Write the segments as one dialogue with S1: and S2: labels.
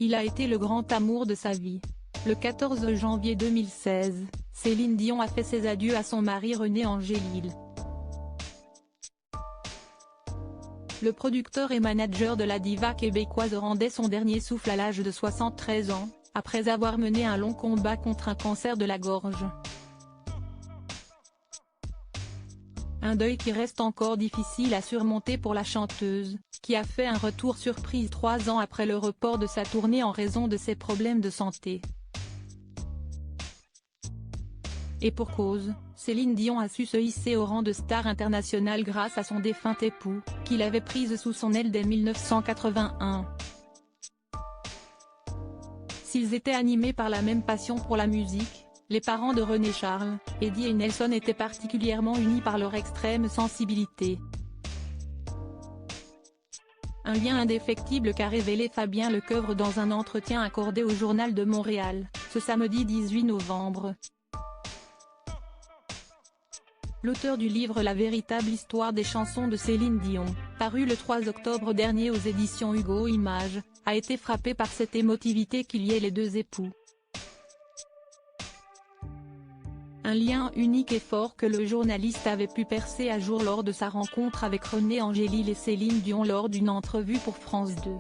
S1: Il a été le grand amour de sa vie. Le 14 janvier 2016, Céline Dion a fait ses adieux à son mari René Angélil. Le producteur et manager de la diva québécoise rendait son dernier souffle à l'âge de 73 ans, après avoir mené un long combat contre un cancer de la gorge. Un deuil qui reste encore difficile à surmonter pour la chanteuse, qui a fait un retour surprise 3 ans après le report de sa tournée en raison de ses problèmes de santé. Et pour cause, Céline Dion a su se hisser au rang de star internationale grâce à son défunt époux, qui l'avait prise sous son aile dès 1981. S'ils étaient animés par la même passion pour la musique, les parents de René Charles, Eddie et Nelson étaient particulièrement unis par leur extrême sensibilité. Un lien indéfectible qu'a révélé Fabien Lecoeuvre dans un entretien accordé au Journal de Montréal, ce samedi 18 novembre. L'auteur du livre La véritable histoire des chansons de Céline Dion, paru le 3 octobre dernier aux éditions Hugo Images, a été frappé par cette émotivité qui liait les deux époux. Un lien unique et fort que le journaliste avait pu percer à jour lors de sa rencontre avec René Angélil et Céline Dion lors d'une entrevue pour France 2.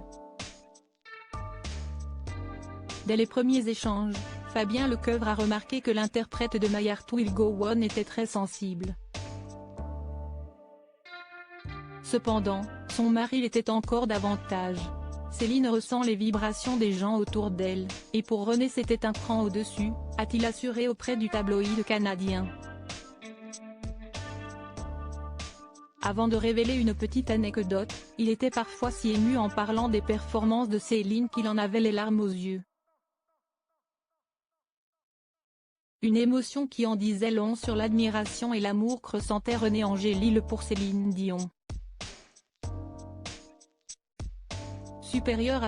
S1: Dès les premiers échanges, Fabien Lecoeuvre a remarqué que l'interprète de My Heart Will Go On était très sensible. Cependant, son mari l'était encore davantage. Céline ressent les vibrations des gens autour d'elle, et pour René c'était un cran au-dessus, a-t-il assuré auprès du tabloïd canadien. Avant de révéler une petite anecdote, il était parfois si ému en parlant des performances de Céline qu'il en avait les larmes aux yeux. Une émotion qui en disait long sur l'admiration et l'amour que ressentait René Angélil pour Céline Dion. Supérieur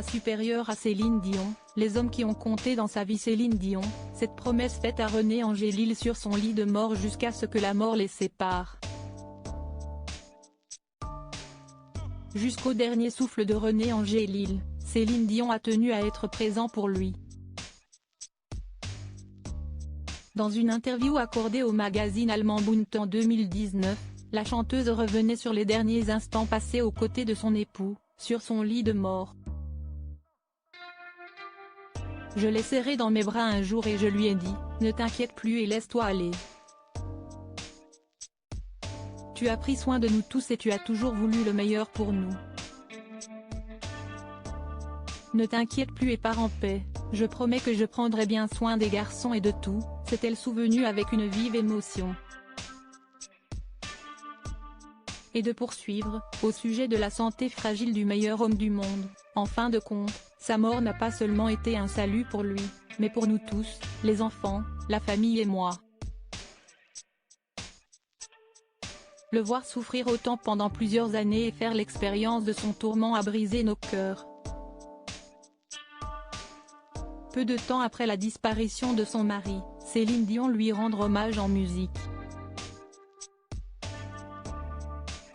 S1: à Céline Dion, les hommes qui ont compté dans sa vie. Céline Dion, cette promesse faite à René Angélil sur son lit de mort jusqu'à ce que la mort les sépare. Jusqu'au dernier souffle de René Angélil, Céline Dion a tenu à être présent pour lui. Dans une interview accordée au magazine allemand Bund en 2019, la chanteuse revenait sur les derniers instants passés aux côtés de son époux, sur son lit de mort. Je l'ai serré dans mes bras un jour et je lui ai dit, ne t'inquiète plus et laisse-toi aller. Tu as pris soin de nous tous et tu as toujours voulu le meilleur pour nous. Ne t'inquiète plus et pars en paix, je promets que je prendrai bien soin des garçons et de tout, s'est-elle souvenue avec une vive émotion. Et de poursuivre, au sujet de la santé fragile du meilleur homme du monde, en fin de compte, sa mort n'a pas seulement été un salut pour lui, mais pour nous tous, les enfants, la famille et moi. Le voir souffrir autant pendant plusieurs années et faire l'expérience de son tourment a brisé nos cœurs. Peu de temps après la disparition de son mari, Céline Dion lui rend hommage en musique.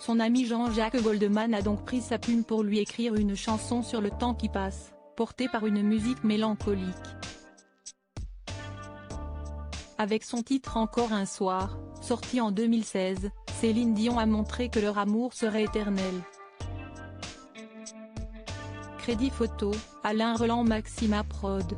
S1: Son ami Jean-Jacques Goldman a donc pris sa plume pour lui écrire une chanson sur le temps qui passe, portée par une musique mélancolique. Avec son titre Encore un soir, sorti en 2016, Céline Dion a montré que leur amour serait éternel. Crédit photo, Alain Roland Maxima Prod.